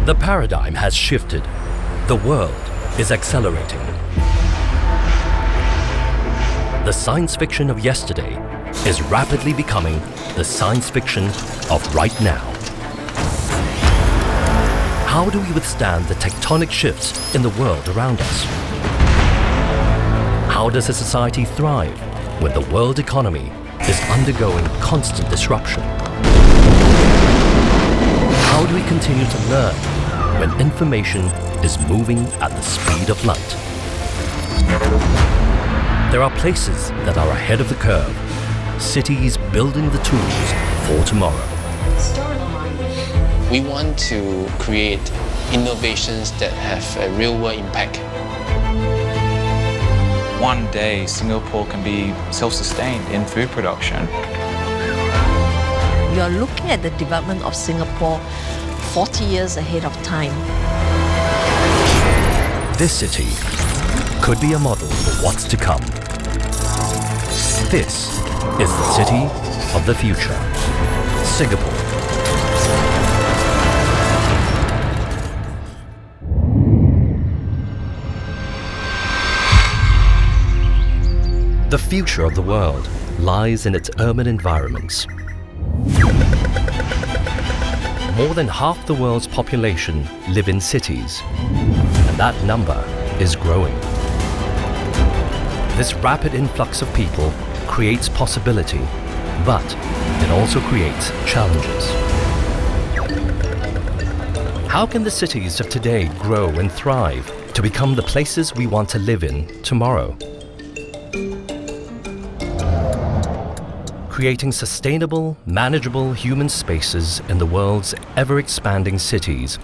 The paradigm has shifted. The world is accelerating. The science fiction of yesterday is rapidly becoming the science fiction of right now. How do we withstand the tectonic shifts in the world around us? How does a society thrive when the world economy is undergoing constant disruption? How do we continue to learn when information is moving at the speed of light? There are places that are ahead of the curve, cities building the tools for tomorrow. We want to create innovations that have a real-world impact. One day, Singapore can be self-sustained in food production. You are looking at the development of Singapore 40 years ahead of time. This city could be a model for what's to come. This is the city of the future, Singapore. The future of the world lies in its urban environments. More than half the world's population live in cities, and that number is growing. This rapid influx of people creates possibility, but it also creates challenges. How can the cities of today grow and thrive to become the places we want to live in tomorrow? Creating sustainable, manageable human spaces in the world's ever-expanding cities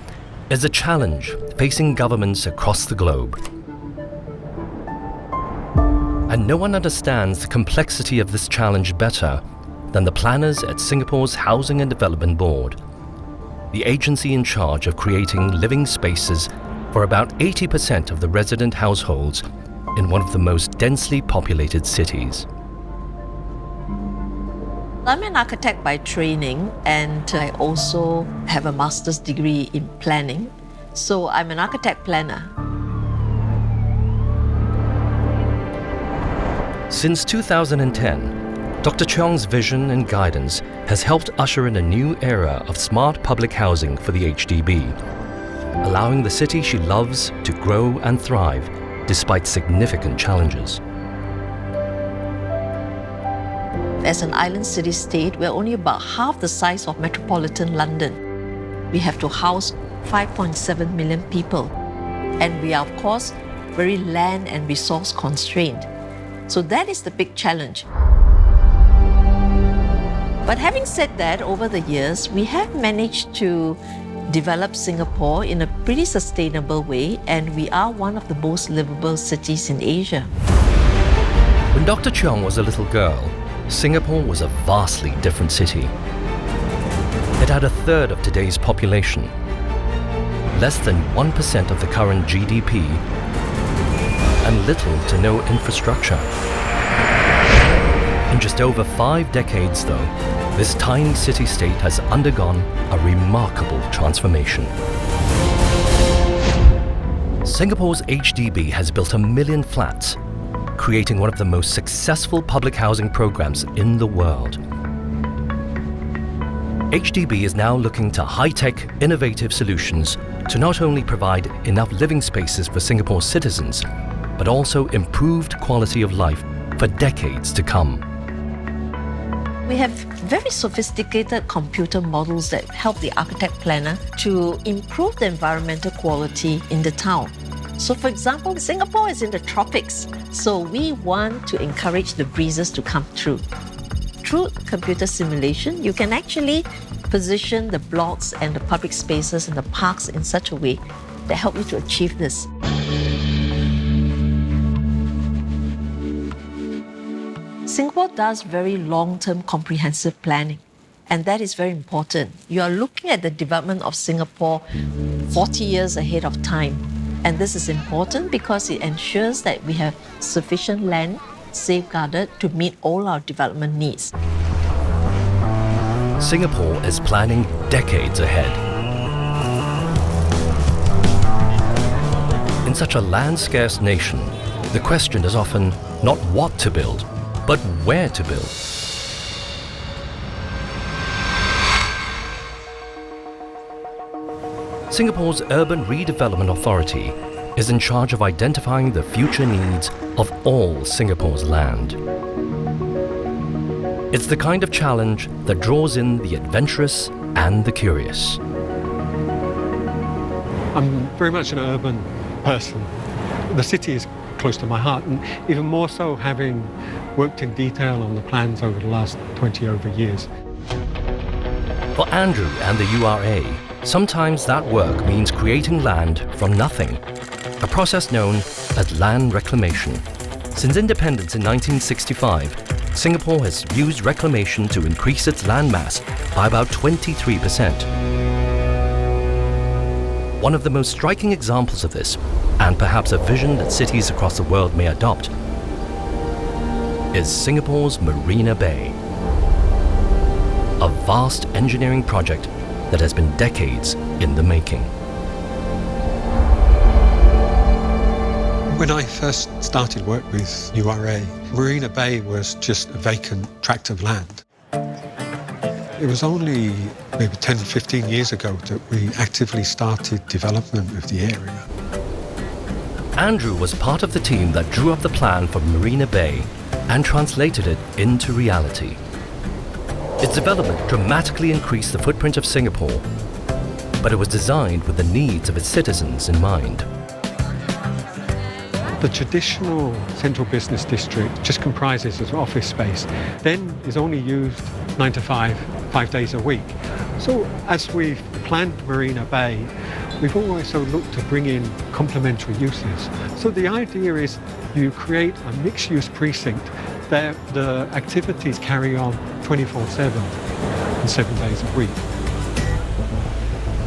is a challenge facing governments across the globe. And no one understands the complexity of this challenge better than the planners at Singapore's Housing and Development Board, the agency in charge of creating living spaces for about 80% of the resident households in one of the most densely populated cities. I'm an architect by training, and I also have a master's degree in planning. So I'm an architect planner. Since 2010, Dr. Cheong's vision and guidance has helped usher in a new era of smart public housing for the HDB, allowing the city she loves to grow and thrive despite significant challenges. As an island city-state, we're only about half the size of metropolitan London. We have to house 5.7 million people. And we are, of course, very land and resource constrained. So that is the big challenge. But having said that, over the years, we have managed to develop Singapore in a pretty sustainable way, and we are one of the most livable cities in Asia. When Dr. Cheong was a little girl, Singapore was a vastly different city. It had a third of today's population, less than 1% of the current GDP, and little to no infrastructure. In just over 5 decades, though, this tiny city-state has undergone a remarkable transformation. Singapore's HDB has built 1 million flats, creating one of the most successful public housing programs in the world. HDB is now looking to high-tech, innovative solutions to not only provide enough living spaces for Singapore's citizens, but also improved quality of life for decades to come. We have very sophisticated computer models that help the architect planner to improve the environmental quality in the town. So for example, Singapore is in the tropics, so we want to encourage the breezes to come through. Through computer simulation, you can actually position the blocks and the public spaces and the parks in such a way that help you to achieve this. Singapore does very long-term comprehensive planning, and that is very important. You are looking at the development of Singapore 40 years ahead of time. And this is important because it ensures that we have sufficient land safeguarded to meet all our development needs. Singapore is planning decades ahead. such a land-scarce nation, the question is often not what to build, but where to build. Singapore's Urban Redevelopment Authority is in charge of identifying the future needs of all Singapore's land. It's the kind of challenge that draws in the adventurous and the curious. I'm very much an urban person. The city is close to my heart, and even more so having worked in detail on the plans over the last 20 over years. For Andrew and the URA, sometimes that work means creating land from nothing, a process known as land reclamation. Since independence in 1965, Singapore has used reclamation to increase its land mass by about 23%. One of the most striking examples of this, and perhaps a vision that cities across the world may adopt, is Singapore's Marina Bay, a vast engineering project that has been decades in the making. When I first started work with URA, Marina Bay was just a vacant tract of land. It was only maybe 10, 15 years ago that we actively started development of the area. Andrew was part of the team that drew up the plan for Marina Bay and translated it into reality. Its development dramatically increased the footprint of Singapore, but it was designed with the needs of its citizens in mind. The traditional central business district just comprises of office space, then is only used 9 to 5 days a week. So as we've planned Marina Bay, we've also looked to bring in complementary uses. So the idea is you create a mixed-use precinct that the activities carry on 24/7 and 7 days a week.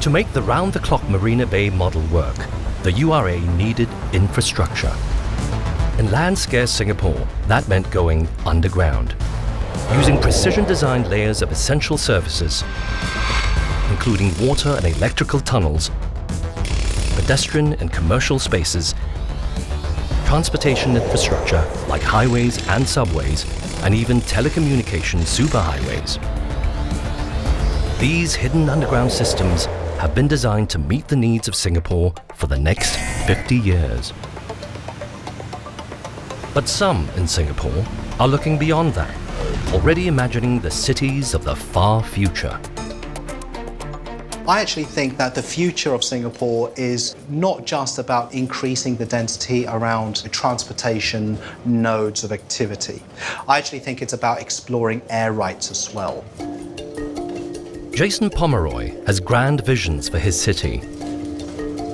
To make the round-the-clock Marina Bay model work, the URA needed infrastructure. In land-scarce Singapore, that meant going underground, using precision-designed layers of essential services, including water and electrical tunnels, pedestrian and commercial spaces, transportation infrastructure like highways and subways, and even telecommunication superhighways. These hidden underground systems have been designed to meet the needs of Singapore for the next 50 years. But some in Singapore are looking beyond that, already imagining the cities of the far future. I actually think that the future of Singapore is not just about increasing the density around transportation nodes of activity. I actually think it's about exploring air rights as well. Jason Pomeroy has grand visions for his city.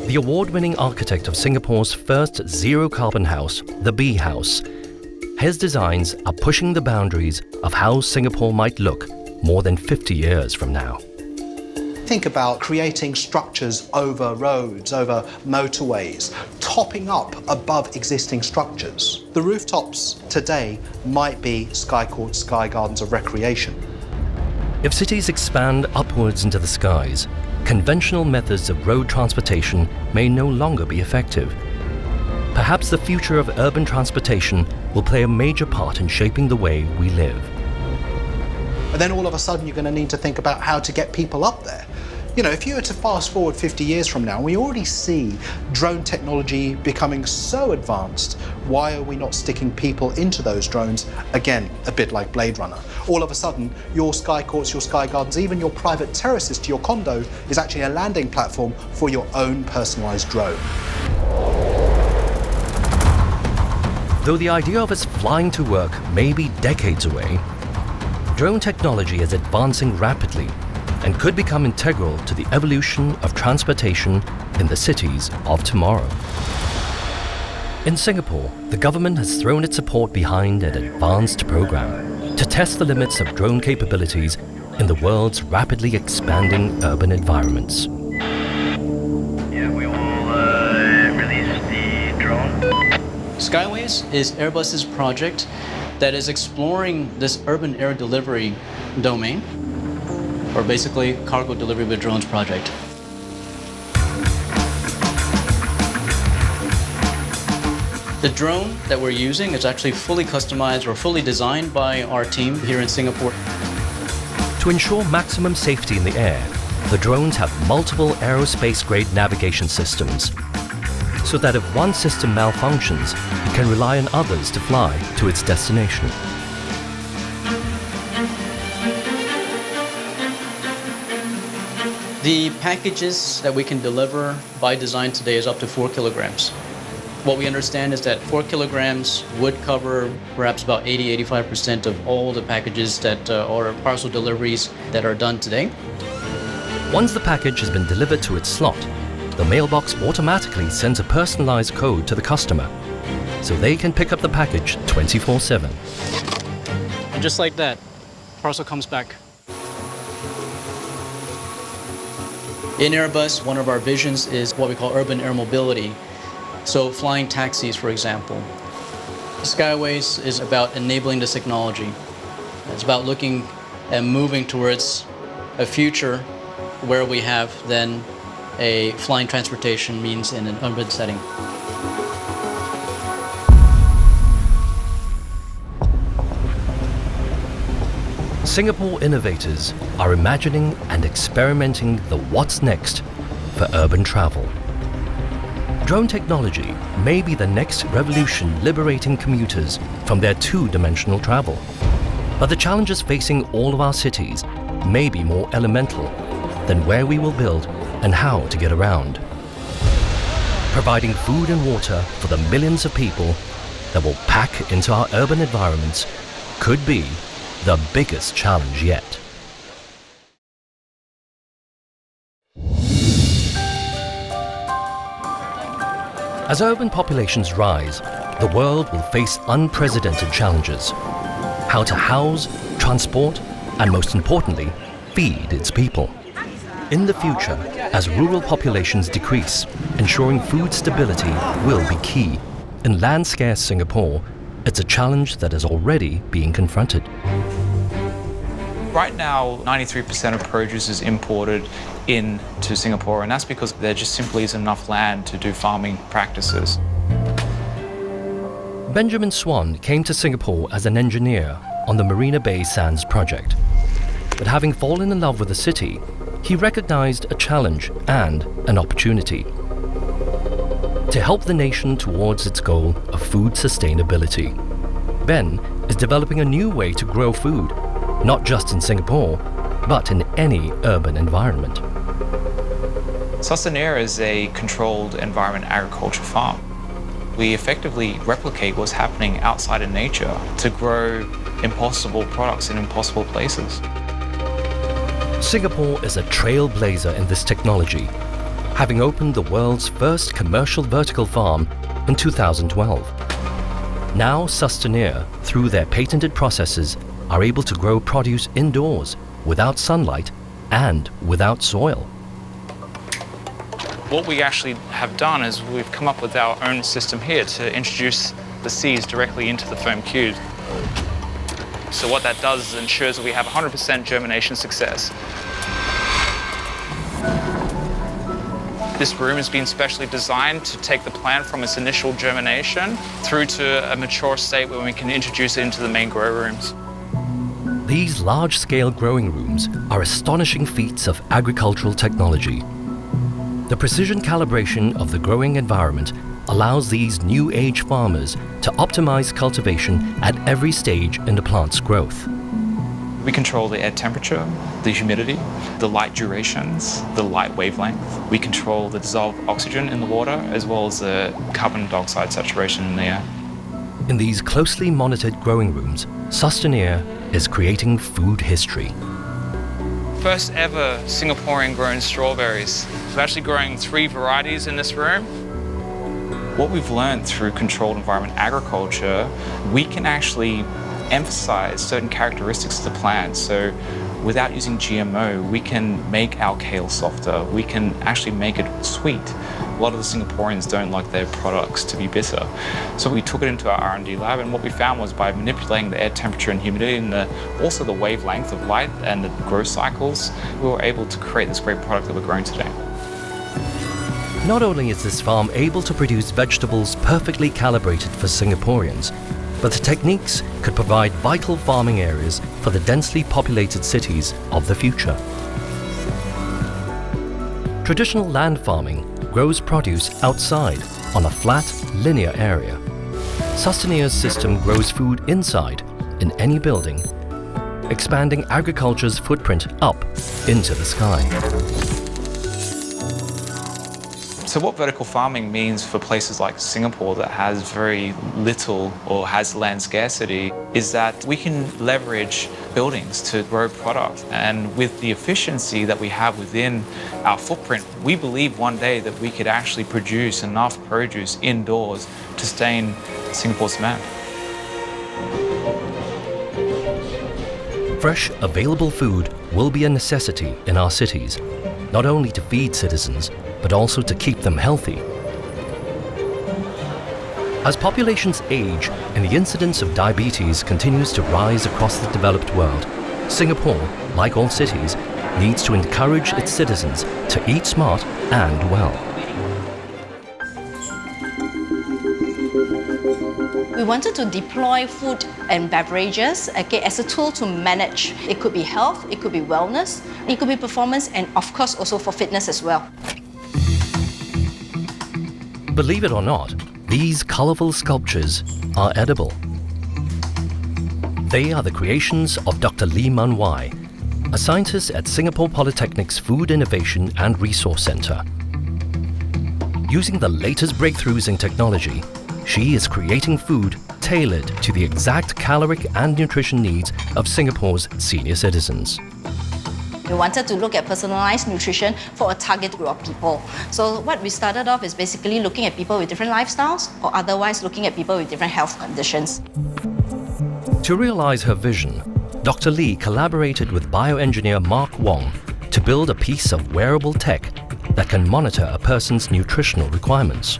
The award-winning architect of Singapore's first zero-carbon house, the Bee House, his designs are pushing the boundaries of how Singapore might look more than 50 years from now. Think about creating structures over roads, over motorways, topping up above existing structures. The rooftops today might be sky courts, sky gardens of recreation. If cities expand upwards into the skies, conventional methods of road transportation may no longer be effective. Perhaps the future of urban transportation will play a major part in shaping the way we live. But then all of a sudden you're going to need to think about how to get people up there. You know, if you were to fast forward 50 years from now, we already see drone technology becoming so advanced. Why are we not sticking people into those drones? Again, a bit like Blade Runner. All of a sudden, your sky courts, your sky gardens, even your private terraces to your condo is actually a landing platform for your own personalized drone. Though the idea of us flying to work may be decades away, drone technology is advancing rapidly and could become integral to the evolution of transportation in the cities of tomorrow. In Singapore, the government has thrown its support behind an advanced program to test the limits of drone capabilities in the world's rapidly expanding urban environments. Yeah, we will release the drone. Skyways is Airbus's project that is exploring this urban air delivery domain, or basically cargo delivery with drones project. The drone that we're using is actually fully customized or fully designed by our team here in Singapore. To ensure maximum safety in the air, the drones have multiple aerospace-grade navigation systems, so that if one system malfunctions, it can rely on others to fly to its destination. The packages that we can deliver by design today is up to 4 kilograms. What we understand is that 4 kilograms would cover perhaps about 80-85% of all the packages that or parcel deliveries that are done today. Once the package has been delivered to its slot, the mailbox automatically sends a personalized code to the customer, so they can pick up the package 24/7. And just like that, parcel comes back. In Airbus, one of our visions is what we call urban air mobility. So flying taxis, for example. Skyways is about enabling this technology. It's about looking and moving towards a future where we have then a flying transportation means in an urban setting. Singapore innovators are imagining and experimenting the what's next for urban travel. Drone technology may be the next revolution liberating commuters from their two-dimensional travel. But the challenges facing all of our cities may be more elemental than where we will build and how to get around. Providing food and water for the millions of people that will pack into our urban environments could be the biggest challenge yet. As urban populations rise, the world will face unprecedented challenges. How to house, transport, and most importantly, feed its people. In the future, as rural populations decrease, ensuring food stability will be key. In land-scarce Singapore, it's a challenge that is already being confronted. Right now, 93% of produce is imported into Singapore, and that's because there just simply isn't enough land to do farming practices. Benjamin Swan came to Singapore as an engineer on the Marina Bay Sands project. But having fallen in love with the city, he recognized a challenge and an opportunity to help the nation towards its goal of food sustainability. Ben is developing a new way to grow food, not just in Singapore, but in any urban environment. Sustainera is a controlled environment agriculture farm. We effectively replicate what's happening outside in nature to grow impossible products in impossible places. Singapore is a trailblazer in this technology, having opened the world's first commercial vertical farm in 2012. Now Sustainera, through their patented processes, are able to grow produce indoors, without sunlight and without soil. What we actually have done is we've come up with our own system here to introduce the seeds directly into the foam cube. So what that does is ensures that we have 100% germination success. This room has been specially designed to take the plant from its initial germination through to a mature state where we can introduce it into the main grow rooms. These large-scale growing rooms are astonishing feats of agricultural technology. The precision calibration of the growing environment allows these new age farmers to optimize cultivation at every stage in the plant's growth. We control the air temperature, the humidity, the light durations, the light wavelength. We control the dissolved oxygen in the water as well as the carbon dioxide saturation in the air. In these closely monitored growing rooms, Sustainera is creating food history. First ever Singaporean grown strawberries. We're actually growing 3 varieties in this room. What we've learned through controlled environment agriculture, we can actually emphasize certain characteristics of the plant. So without using GMO, we can make our kale softer. We can actually make it sweet. A lot of the Singaporeans don't like their products to be bitter. So we took it into our R&D lab, and what we found was by manipulating the air temperature and humidity and also the wavelength of light and the growth cycles, we were able to create this great product that we're growing today. Not only is this farm able to produce vegetables perfectly calibrated for Singaporeans, but the techniques could provide vital farming areas for the densely populated cities of the future. Traditional land farming grows produce outside on a flat, linear area. Sustainier's system grows food inside, in any building, expanding agriculture's footprint up into the sky. So what vertical farming means for places like Singapore that has very little or has land scarcity is that we can leverage buildings to grow product. And with the efficiency that we have within our footprint, we believe one day that we could actually produce enough produce indoors to sustain Singapore's demand. Fresh, available food will be a necessity in our cities, not only to feed citizens, but also to keep them healthy. As populations age and the incidence of diabetes continues to rise across the developed world, Singapore, like all cities, needs to encourage its citizens to eat smart and well. We wanted to deploy food and beverages as a tool to manage. It could be health, it could be wellness, it could be performance, and of course also for fitness as well. Believe it or not, these colorful sculptures are edible. They are the creations of Dr. Lee Man Wai, a scientist at Singapore Polytechnic's Food Innovation and Resource Centre. Using the latest breakthroughs in technology, she is creating food tailored to the exact caloric and nutrition needs of Singapore's senior citizens. We wanted to look at personalized nutrition for a target group of people. So what we started off is basically looking at people with different lifestyles or otherwise looking at people with different health conditions. To realize her vision, Dr. Lee collaborated with bioengineer Mark Wong to build a piece of wearable tech that can monitor a person's nutritional requirements.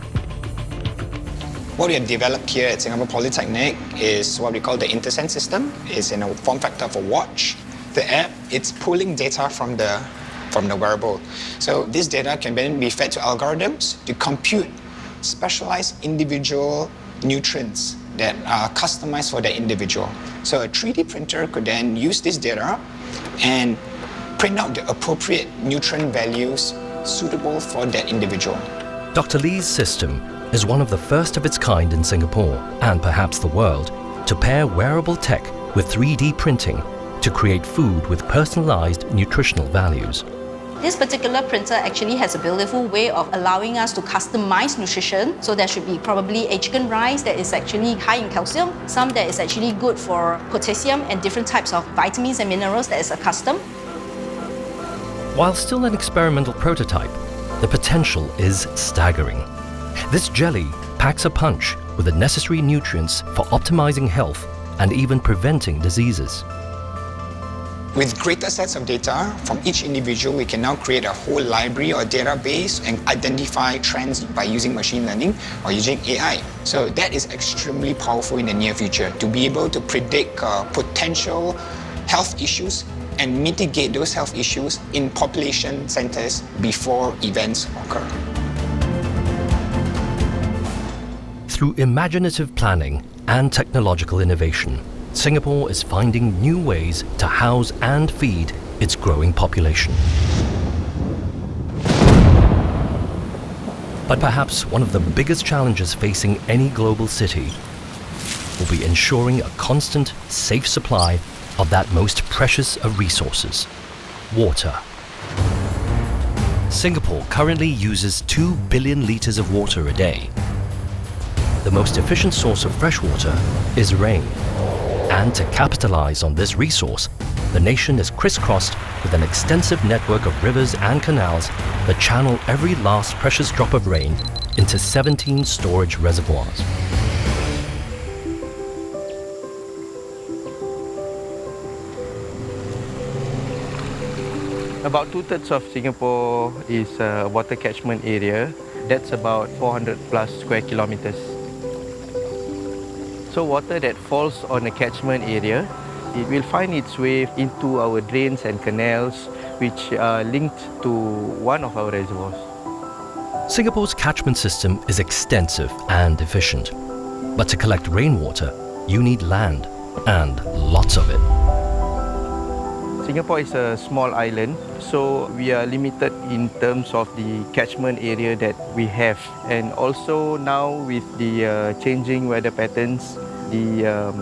What we have developed here at Singapore Polytechnic is what we call the InterSense system. It's in a form factor of a watch. The app, it's pulling data from the wearable. So this data can then be fed to algorithms to compute specialized individual nutrients that are customized for the individual. So a 3D printer could then use this data and print out the appropriate nutrient values suitable for that individual. Dr. Lee's system is one of the first of its kind in Singapore, and perhaps the world, to pair wearable tech with 3D printing to create food with personalized nutritional values. This particular printer actually has a beautiful way of allowing us to customize nutrition. So there should be probably a chicken rice that is actually high in calcium, some that is actually good for potassium and different types of vitamins and minerals that is custom. While still an experimental prototype, the potential is staggering. This jelly packs a punch with the necessary nutrients for optimizing health and even preventing diseases. With greater sets of data from each individual, we can now create a whole library or database and identify trends by using machine learning or using AI. So that is extremely powerful in the near future, to be able to predict potential health issues and mitigate those health issues in population centers before events occur. Through imaginative planning and technological innovation, Singapore is finding new ways to house and feed its growing population. But perhaps one of the biggest challenges facing any global city will be ensuring a constant, safe supply of that most precious of resources, water. Singapore currently uses 2 billion litres of water a day. The most efficient source of fresh water is rain. And to capitalize on this resource, the nation is crisscrossed with an extensive network of rivers and canals that channel every last precious drop of rain into 17 storage reservoirs. About 2/3 of Singapore is a water catchment area. That's about 400 plus square kilometers. So water that falls on a catchment area, it will find its way into our drains and canals, which are linked to one of our reservoirs. Singapore's catchment system is extensive and efficient. But to collect rainwater, you need land, and lots of it. Singapore is a small island, so we are limited in terms of the catchment area that we have. And also now with the changing weather patterns, the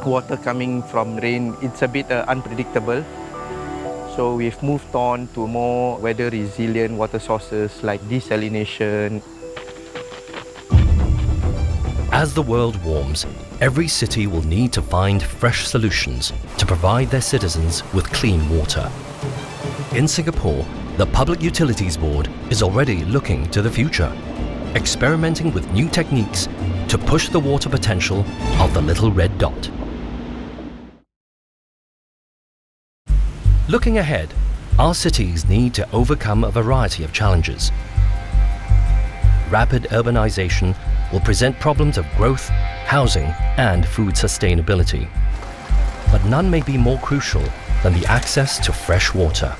water coming from rain, it's a bit unpredictable. So we've moved on to more weather resilient water sources like desalination. As the world warms, every city will need to find fresh solutions to provide their citizens with clean water. In Singapore, the Public Utilities Board is already looking to the future, experimenting with new techniques to push the water potential of the little red dot. Looking ahead, our cities need to overcome a variety of challenges. Rapid urbanization will present problems of growth, housing, and food sustainability. But none may be more crucial than the access to fresh water.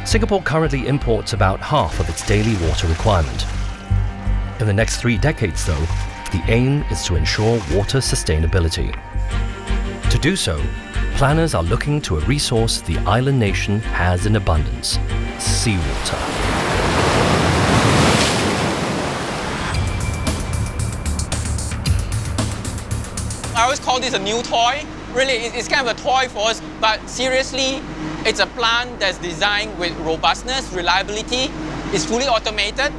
Singapore currently imports about half of its daily water requirement. In the next 3 decades, though, the aim is to ensure water sustainability. To do so, planners are looking to a resource the island nation has in abundance: seawater. I always call this a new toy. Really, it's kind of a toy for us, but seriously, it's a plant that's designed with robustness, reliability. It's fully automated.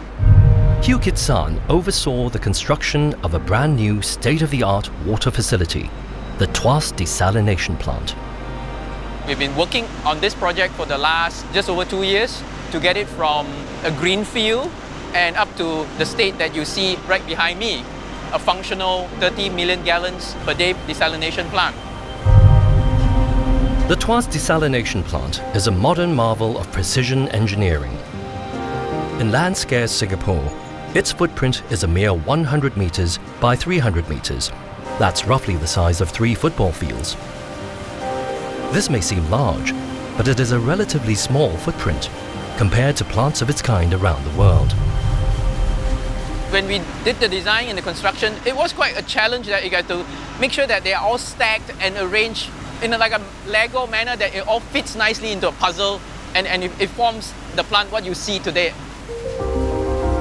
Hugh Kit-san oversaw the construction of a brand new state-of-the-art water facility, the Tuas Desalination Plant. We've been working on this project for the last just over 2 years to get it from a green field and up to the state that you see right behind me, a functional 30 million gallons per day desalination plant. The Tuas Desalination Plant is a modern marvel of precision engineering. In land-scarce Singapore, its footprint is a mere 100 meters by 300 meters. That's roughly the size of 3 football fields. This may seem large, but it is a relatively small footprint compared to plants of its kind around the world. When we did the design and the construction, it was quite a challenge that you got to make sure that they are all stacked and arranged in like a Lego manner, that it all fits nicely into a puzzle and it forms the plant what you see today.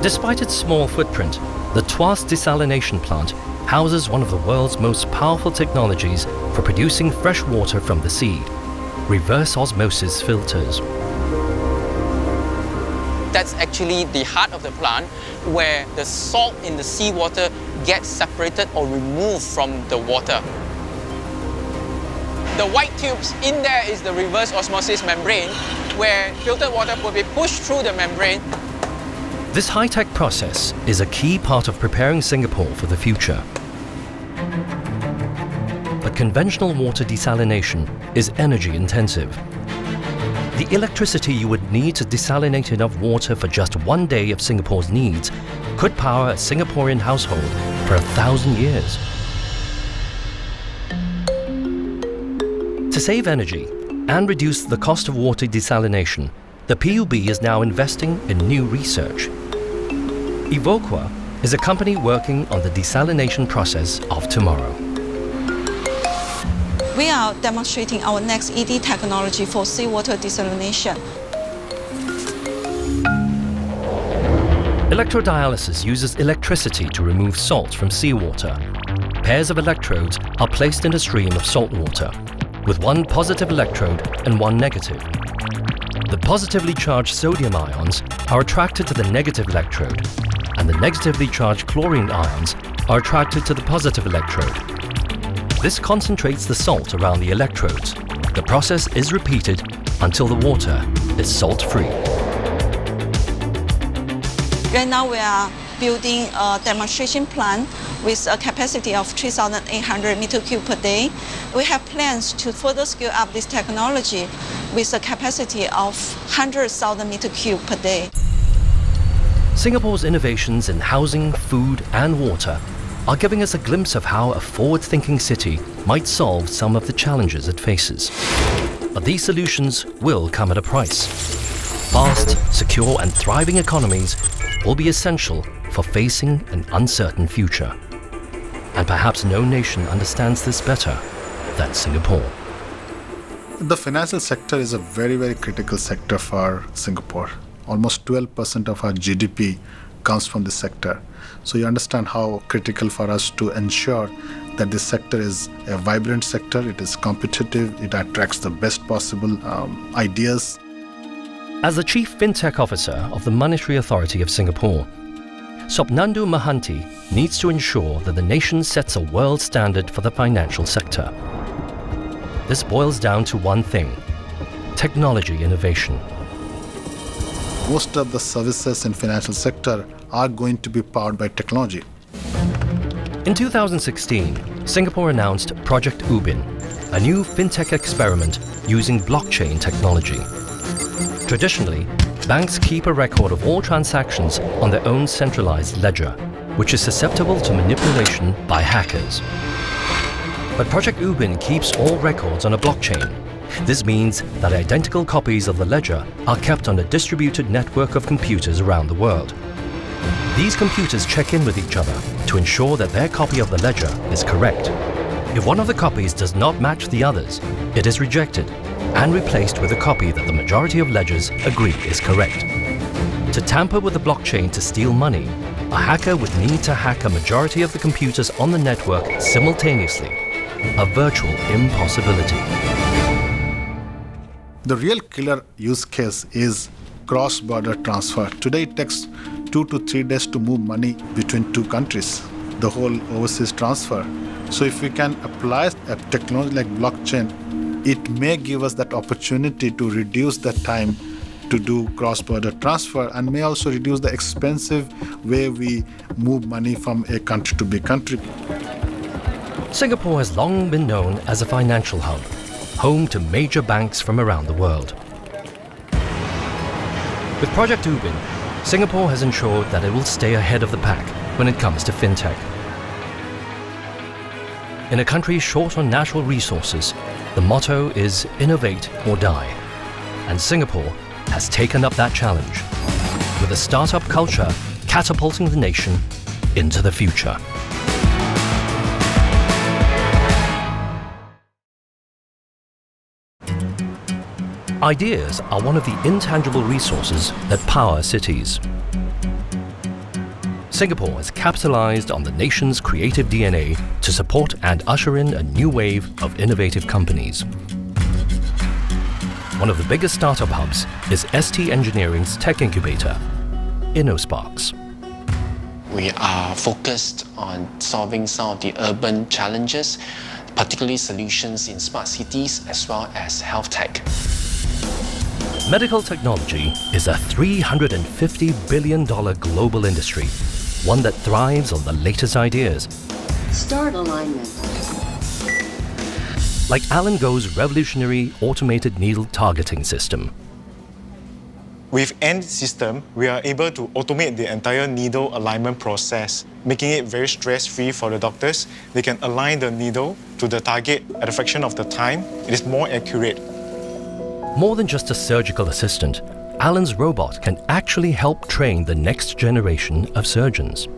Despite its small footprint, the Tuas Desalination Plant houses one of the world's most powerful technologies for producing fresh water from the sea: reverse osmosis filters. That's actually the heart of the plant, where the salt in the seawater gets separated or removed from the water. The white tubes in there is the reverse osmosis membrane, where filtered water will be pushed through the membrane. This high-tech process is a key part of preparing Singapore for the future. But conventional water desalination is energy intensive. The electricity you would need to desalinate enough water for just 1 day of Singapore's needs could power a Singaporean household for 1,000 years. To save energy and reduce the cost of water desalination, the PUB is now investing in new research. Evoqua is a company working on the desalination process of tomorrow. We are demonstrating our next ED technology for seawater desalination. Electrodialysis uses electricity to remove salt from seawater. Pairs of electrodes are placed in a stream of salt water, with 1 positive electrode and 1 negative. The positively charged sodium ions are attracted to the negative electrode, and the negatively charged chlorine ions are attracted to the positive electrode. This concentrates the salt around the electrodes. The process is repeated until the water is salt-free. Right now we are building a demonstration plant with a capacity of 3,800 meter cube per day. We have plans to further scale up this technology with a capacity of 100,000 meter cube per day. Singapore's innovations in housing, food, and water are giving us a glimpse of how a forward-thinking city might solve some of the challenges it faces. But these solutions will come at a price. fast, secure and thriving economies will be essential for facing an uncertain future. And perhaps no nation understands this better than Singapore. The financial sector is a very, very critical sector for Singapore. Almost 12% of our GDP comes from this sector. So you understand how critical for us to ensure that this sector is a vibrant sector, it is competitive, it attracts the best possible ideas. As the Chief FinTech Officer of the Monetary Authority of Singapore, Sopnandu Mahanti needs to ensure that the nation sets a world standard for the financial sector. This boils down to one thing: technology innovation. Most of the services in financial sector are going to be powered by technology. In 2016, Singapore announced Project Ubin, a new fintech experiment using blockchain technology. Traditionally, banks keep a record of all transactions on their own centralized ledger, which is susceptible to manipulation by hackers. But Project Ubin keeps all records on a blockchain. This means that identical copies of the ledger are kept on a distributed network of computers around the world. These computers check in with each other to ensure that their copy of the ledger is correct. If one of the copies does not match the others, it is rejected and replaced with a copy that the majority of ledgers agree is correct. To tamper with the blockchain to steal money, a hacker would need to hack a majority of the computers on the network simultaneously, a virtual impossibility. The real killer use case is cross-border transfer. Today it takes 2 to 3 days to move money between two countries, the whole overseas transfer. So if we can apply a technology like blockchain, it may give us that opportunity to reduce the time to do cross-border transfer and may also reduce the expensive way we move money from a country to B country. Singapore has long been known as a financial hub, home to major banks from around the world. With Project Ubin, Singapore has ensured that it will stay ahead of the pack when it comes to fintech. In a country short on natural resources, the motto is innovate or die. And Singapore has taken up that challenge, with a startup culture catapulting the nation into the future. Ideas are one of the intangible resources that power cities. Singapore has capitalized on the nation's creative DNA to support and usher in a new wave of innovative companies. One of the biggest startup hubs is ST Engineering's tech incubator, InnoSparks. We are focused on solving some of the urban challenges, particularly solutions in smart cities as well as health tech. Medical technology is a $350 billion global industry, one that thrives on the latest ideas. Start alignment. Like Alan Go's revolutionary automated needle targeting system. With End system, we are able to automate the entire needle alignment process, making it very stress-free for the doctors. They can align the needle to the target at a fraction of the time. It is more accurate. More than just a surgical assistant, Alan's robot can actually help train the next generation of surgeons.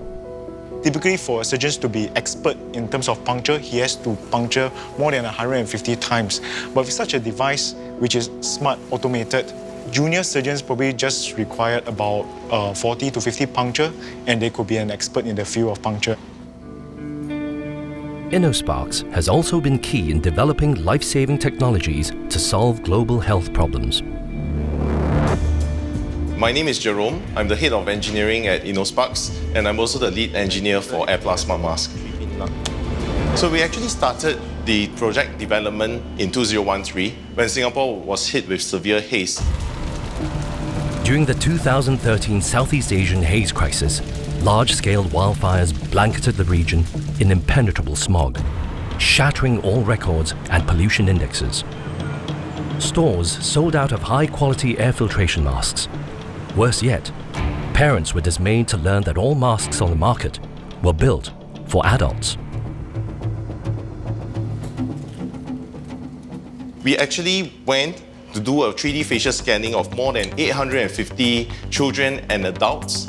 Typically, for surgeons to be expert in terms of puncture, he has to puncture more than 150 times. But with such a device, which is smart, automated, junior surgeons probably just require about 40 to 50 puncture, and they could be an expert in the field of puncture. InnoSparks has also been key in developing life-saving technologies to solve global health problems. My name is Jerome. I'm the head of engineering at InnoSparks, and I'm also the lead engineer for AirPlus Smart Mask. So we actually started the project development in 2013 when Singapore was hit with severe haze. During the 2013 Southeast Asian haze crisis, large-scale wildfires blanketed the region in impenetrable smog, shattering all records and pollution indexes. Stores sold out of high-quality air filtration masks. Worse yet, parents were dismayed to learn that all masks on the market were built for adults. We actually went to do a 3D facial scanning of more than 850 children and adults.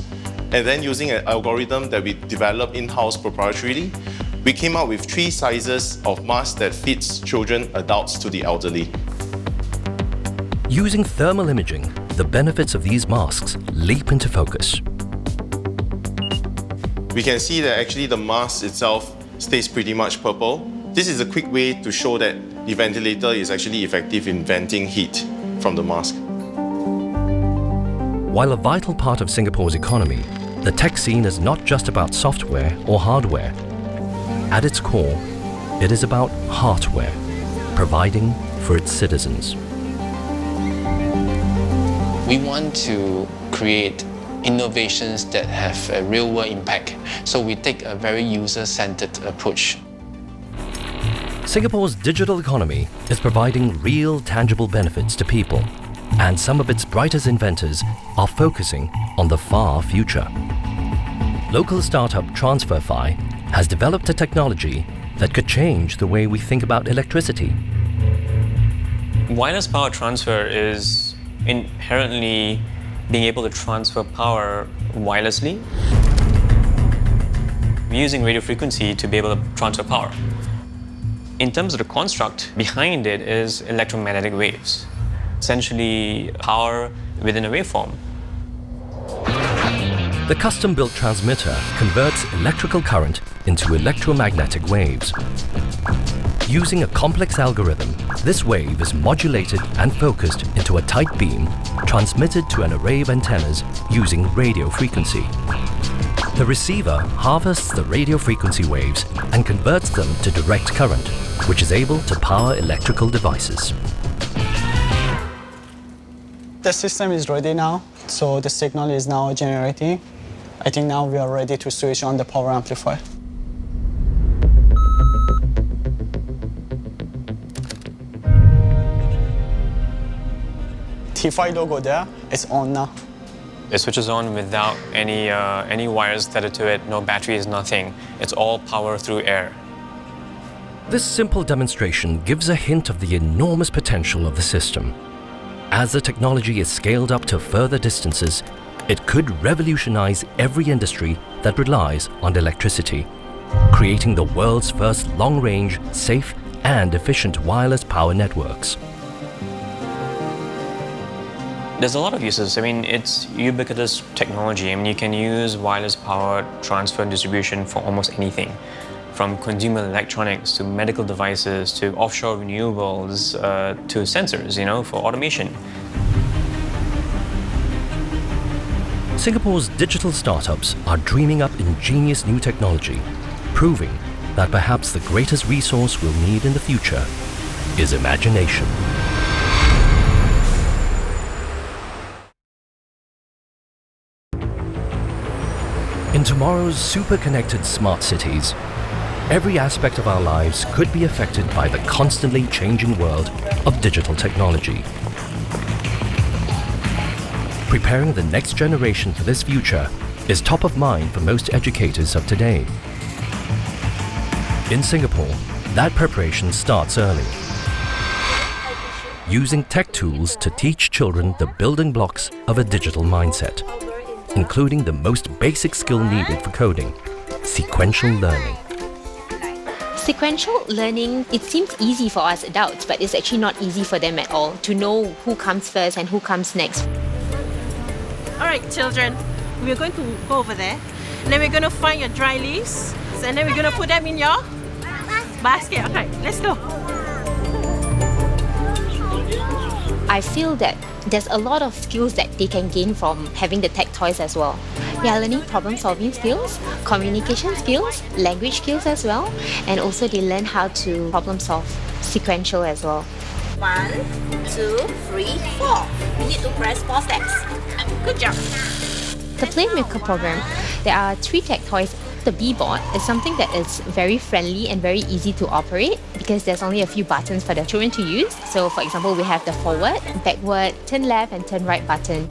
And then using an algorithm that we developed in-house proprietarily, we came up with 3 sizes of mask that fits children, adults to the elderly. Using thermal imaging, the benefits of these masks leap into focus. We can see that actually the mask itself stays pretty much purple. This is a quick way to show that the ventilator is actually effective in venting heat from the mask. While a vital part of Singapore's economy, the tech scene is not just about software or hardware. At its core, it is about hardware, providing for its citizens. We want to create innovations that have a real-world impact. So we take a very user-centered approach. Singapore's digital economy is providing real, tangible benefits to people, and some of its brightest inventors are focusing on the far future. Local startup TransferFi has developed a technology that could change the way we think about electricity. Wireless power transfer is inherently being able to transfer power wirelessly. We're using radio frequency to be able to transfer power. In terms of the construct, behind it is electromagnetic waves, essentially power within a waveform. The custom-built transmitter converts electrical current into electromagnetic waves. Using a complex algorithm, this wave is modulated and focused into a tight beam, transmitted to an array of antennas using radio frequency. The receiver harvests the radio frequency waves and converts them to direct current, which is able to power electrical devices. The system is ready now, so the signal is now generating. I think now we are ready to switch on the power amplifier. T5 logo there, it's on now. It switches on without any wires tethered to it, no batteries, nothing. It's all power through air. This simple demonstration gives a hint of the enormous potential of the system. As the technology is scaled up to further distances, it could revolutionize every industry that relies on electricity, creating the world's first long-range, safe and efficient wireless power networks. There's a lot of uses. I mean, it's ubiquitous technology. I mean, you can use wireless power transfer and distribution for almost anything, from consumer electronics to medical devices to offshore renewables to sensors, for automation. Singapore's digital startups are dreaming up ingenious new technology, proving that perhaps the greatest resource we'll need in the future is imagination. In tomorrow's super-connected smart cities, every aspect of our lives could be affected by the constantly changing world of digital technology. Preparing the next generation for this future is top of mind for most educators of today. In Singapore, that preparation starts early. Using tech tools to teach children the building blocks of a digital mindset, including the most basic skill needed for coding, sequential learning. Sequential learning, it seems easy for us adults, but it's actually not easy for them at all to know who comes first and who comes next. All right, children, we're going to go over there, and then we're going to find your dry leaves, and then we're going to put them in your basket. Okay, let's go. I feel that there's a lot of skills that they can gain from having the tech toys as well. They are learning problem-solving skills, communication skills, language skills as well, and also they learn how to problem-solve sequential as well. 1, 2, 3, 4. You need to press 4 steps. Good job. The Playmaker program, there are 3 tech toys. The B-board is something that is very friendly and very easy to operate because there's only a few buttons for the children to use. So for example, we have the forward, backward, turn left and turn right button.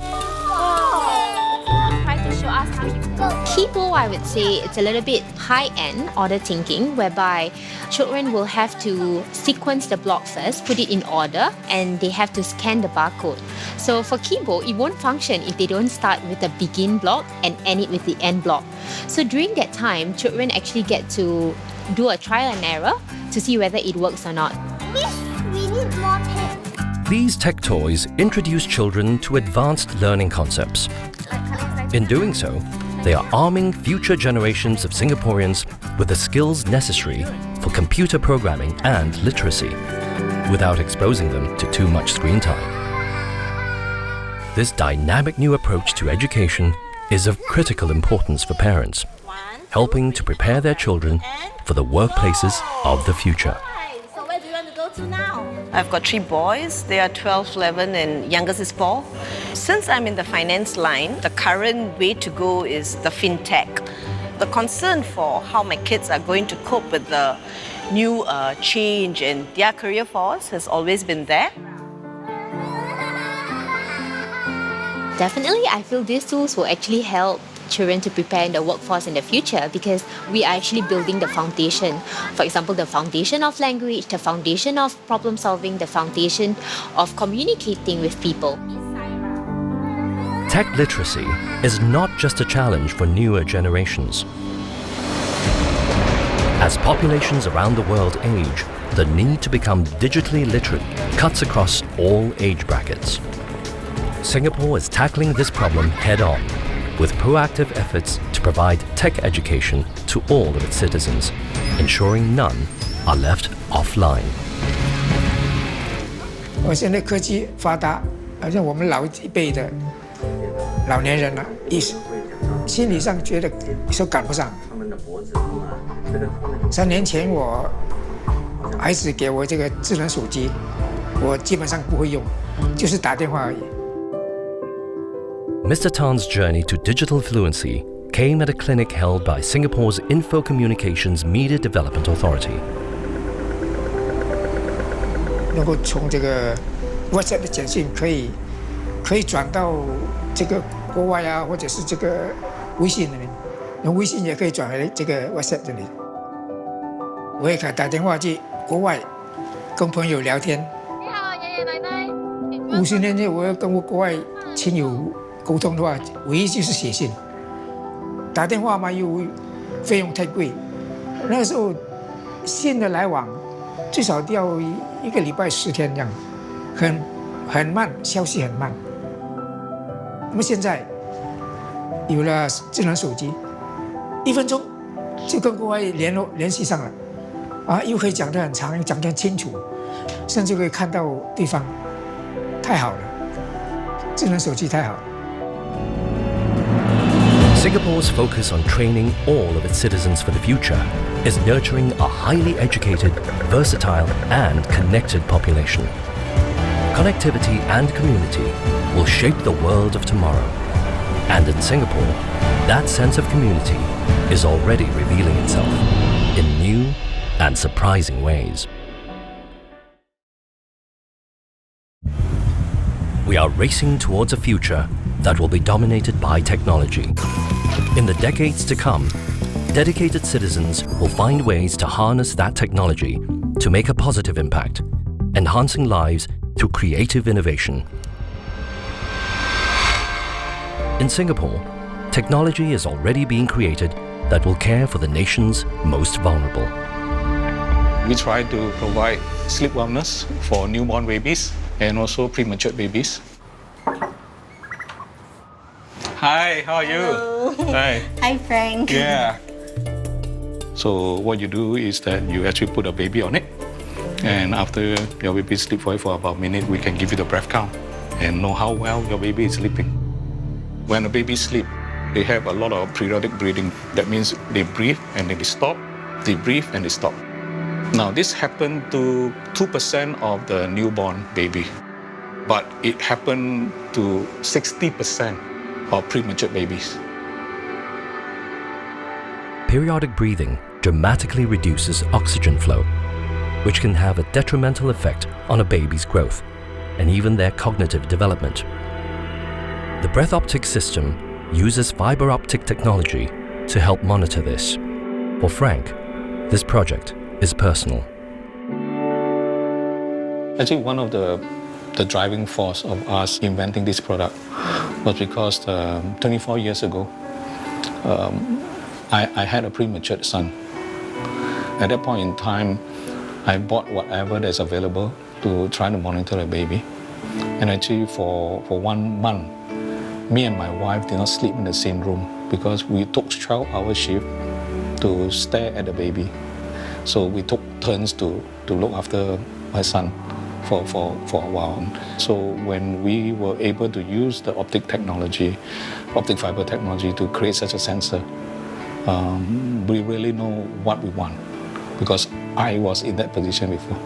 Try to show us how you go. Kibo, I would say it's a little bit high-end order thinking, whereby children will have to sequence the block first, put it in order, and they have to scan the barcode. So for Kibo, it won't function if they don't start with the begin block and end it with the end block. So during that time, children actually get to do a trial and error to see whether it works or not. Miss, we need more tape. These tech toys introduce children to advanced learning concepts. In doing so, they are arming future generations of Singaporeans with the skills necessary for computer programming and literacy, without exposing them to too much screen time. This dynamic new approach to education is of critical importance for parents, helping to prepare their children for the workplaces of the future. So where do you want to go to now? I've got 3 boys. They are 12, 11, and youngest is 4. Since I'm in the finance line, the current way to go is the fintech. The concern for how my kids are going to cope with the new change in their career force has always been there. Definitely, I feel these tools will actually help children to prepare in the workforce in the future, because we are actually building the foundation. For example, the foundation of language, the foundation of problem solving, the foundation of communicating with people. Tech literacy is not just a challenge for newer generations. As populations around the world age, the need to become digitally literate cuts across all age brackets. Singapore is tackling this problem head-on, with proactive efforts to provide tech education to all of its citizens, ensuring none are left offline. 现在科技发达，好像我们老一辈的老年人了，心理上觉得说赶不上。3年前我孩子给我这个智能手机，我基本上不会用，就是打电话而已。 Mr. Tan's journey to digital fluency came at a clinic held by Singapore's Info Communications Media Development Authority. 能够从这个 WhatsApp 的简讯可以转到这个国外啊，或者是这个微信里面，用微信也可以转回这个 WhatsApp 这里。我也可以打电话去国外跟朋友聊天。你好，爷爷奶奶。50年前我要跟我国外亲友 沟通的话，唯一就是写信，打电话嘛又费用太贵，那个时候信的来往最少要1个礼拜10天这样，很慢，消息很慢。那么现在有了智能手机，1分钟就跟国外联系上了，啊，又可以讲得很长，讲得很清楚，甚至可以看到对方，太好了，智能手机太好了。 Singapore's focus on training all of its citizens for the future is nurturing a highly educated, versatile and connected population. Connectivity and community will shape the world of tomorrow. And in Singapore, that sense of community is already revealing itself in new and surprising ways. We are racing towards a future that will be dominated by technology. In the decades to come, dedicated citizens will find ways to harness that technology to make a positive impact, enhancing lives through creative innovation. In Singapore, technology is already being created that will care for the nation's most vulnerable. We try to provide sleep wellness for newborn babies and also premature babies. Hi, how are you? Hello. Hi. Hi, Frank. Yeah. So what you do is that you actually put a baby on it, and after your baby sleep for about a minute, we can give you the breath count and know how well your baby is sleeping. When a baby sleep, they have a lot of periodic breathing. That means they breathe and then they stop, they breathe and they stop. Now this happened to 2% of the newborn baby, but it happened to 60% of premature babies. Periodic breathing dramatically reduces oxygen flow, which can have a detrimental effect on a baby's growth and even their cognitive development. The breath optic system uses fiber optic technology to help monitor this. For Frank, this project is personal. Actually, one of the driving force of us inventing this product was because 24 years ago, I had a premature son. At that point in time, I bought whatever that's available to try to monitor the baby. And actually for 1 month, me and my wife did not sleep in the same room because we took 12-hour shift to stare at the baby. So we took turns to look after my son for a while. So when we were able to use the optic fiber technology to create such a sensor, we really know what we want because I was in that position before.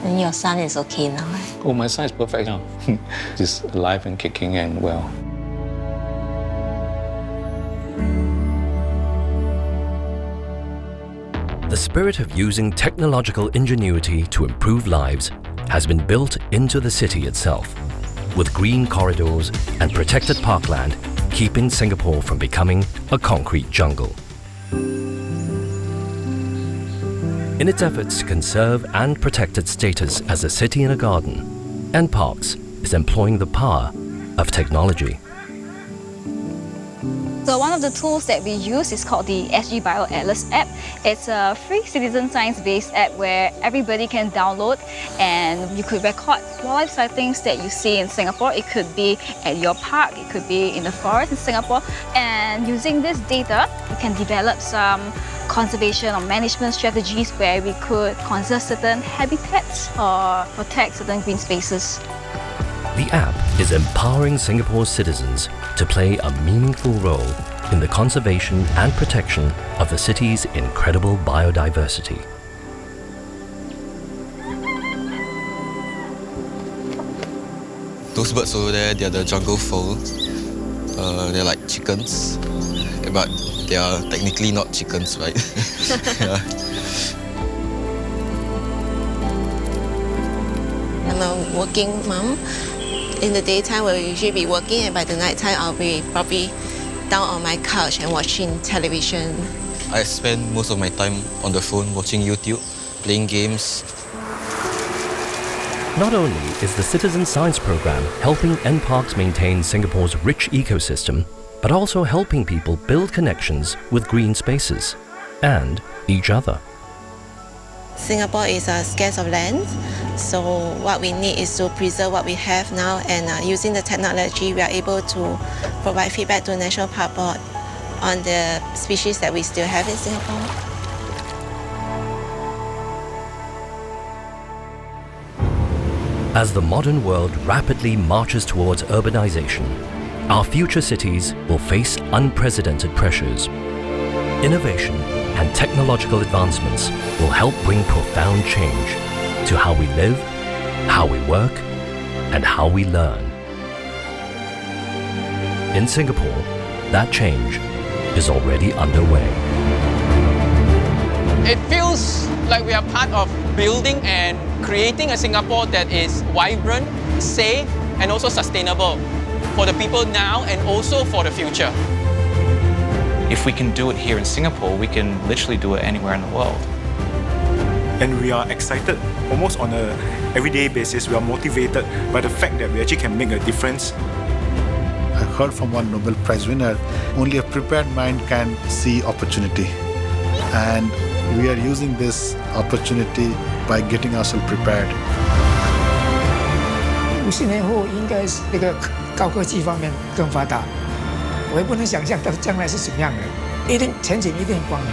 And your son is okay now, right? Oh, my son is perfect now. He's alive and kicking and well. The spirit of using technological ingenuity to improve lives has been built into the city itself, with green corridors and protected parkland keeping Singapore from becoming a concrete jungle. In its efforts to conserve and protect its status as a city in a garden, NParks is employing the power of technology. So one of the tools that we use is called the SG Bio Atlas app. It's a free citizen science-based app where everybody can download and you could record wildlife sightings that you see in Singapore. It could be at your park, it could be in the forest in Singapore. And using this data, we can develop some conservation or management strategies where we could conserve certain habitats or protect certain green spaces. The app is empowering Singapore's citizens to play a meaningful role in the conservation and protection of the city's incredible biodiversity. Those birds over there, they are the jungle fowl. They're like chickens, but they are technically not chickens, right? Yeah. I'm a working mom. In the daytime, we'll usually be working, and by the night time, I'll be probably down on my couch and watching television. I spend most of my time on the phone watching YouTube, playing games. Not only is the Citizen Science Program helping NParks maintain Singapore's rich ecosystem, but also helping people build connections with green spaces and each other. Singapore is scarce of land, so what we need is to preserve what we have now, and using the technology, we are able to provide feedback to National Park Board on the species that we still have in Singapore. As the modern world rapidly marches towards urbanization, our future cities will face unprecedented pressures. Innovation and technological advancements will help bring profound change to how we live, how we work, and how we learn. In Singapore, that change is already underway. It feels like we are part of building and creating a Singapore that is vibrant, safe, and also sustainable for the people now and also for the future. If we can do it here in Singapore, we can literally do it anywhere in the world. And we are excited almost on an everyday basis. We are motivated by the fact that we actually can make a difference. I heard from one Nobel Prize winner, only a prepared mind can see opportunity. And we are using this opportunity by getting ourselves prepared. 50年后应该是这个高科技方面更发达，我也不能想象到将来是什么样的，前景一定光明。